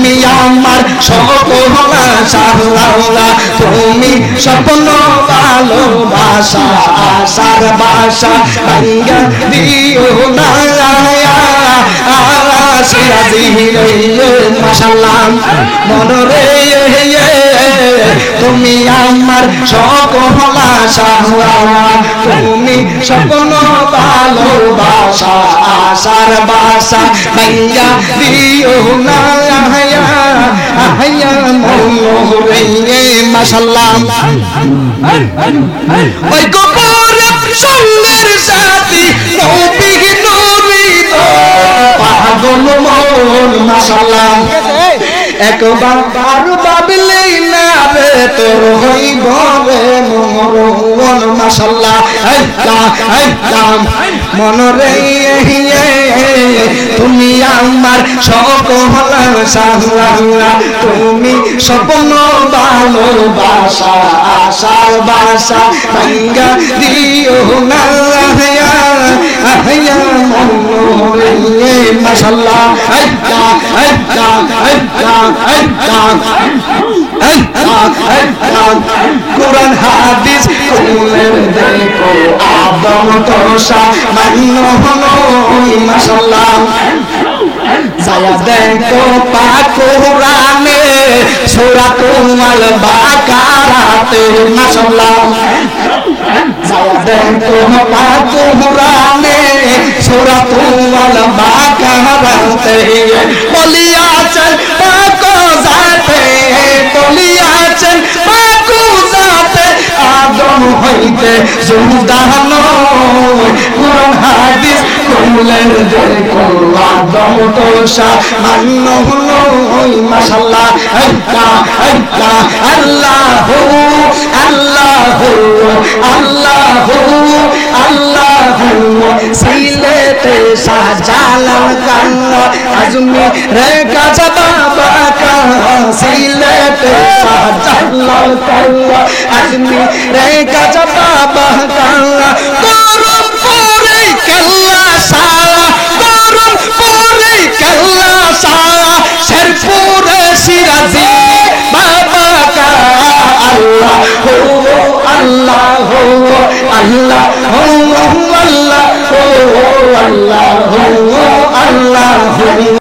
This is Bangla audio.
তুমি আমার সকল আশা আল্লাহ তুমি স্বপ্ন ভালোবাসা আশার বাসা ভাঙ্গা দিও না মাশাআল্লাহ মনরে তুমি আমার সকল আশা তুমি স্বপ্ন ভালোবাসা আশার বাসা ভাঙ্গা দিও না মাশাআল্লাহ ওই গোপনে সঙ্গের সাথী নবী নূরি পাগল মন মাশাআল্লাহ একবার আর ভাবলেই না রে তোর হইব রে মরণ মাশাআল্লাহ মন রে তুমি আমার সকল আশা তুমি স্বপ্ন ভালোবাসা আশার বাসা ভাঙ্গা দিও না মাশাআল্লাহ কুরআন হাদিস কুলের দেখো আদম তোষা মান্য হলো মাশাআল্লাহ যায়া দেখো পাক কুরআনে সূরাতুল বাকারাতে মাশাআল্লাহ যায়া দেখো পাক কুরআনে সূরাতুল বাকারাতে বলিয়াছেন পাক জাতে বলিয়াছেন পাক জাতে আদম হইতে জুদানো কুরআন হাদিস কুলের দেখো আদম তোষা মান্য হলো মাশাআল্লাহ আল্লাহু আল্লাহু আল্লাহু আল্লাহু সিলেতে শাহজালাল কান্না আজমিরে কাজা বাবা কা সিলেতে শাহজালাল কান্না আজমিরে কাজা বাবা কা করম পরে কাল্লা সারা করম পরে কাল্লা সারা শেরপুরে সিরাজি বাবা কা আল্লাহ হো আল্লাহ হো আল্লাহ হো আল্লাহ হো আল্লাহ হো আল্লাহ হো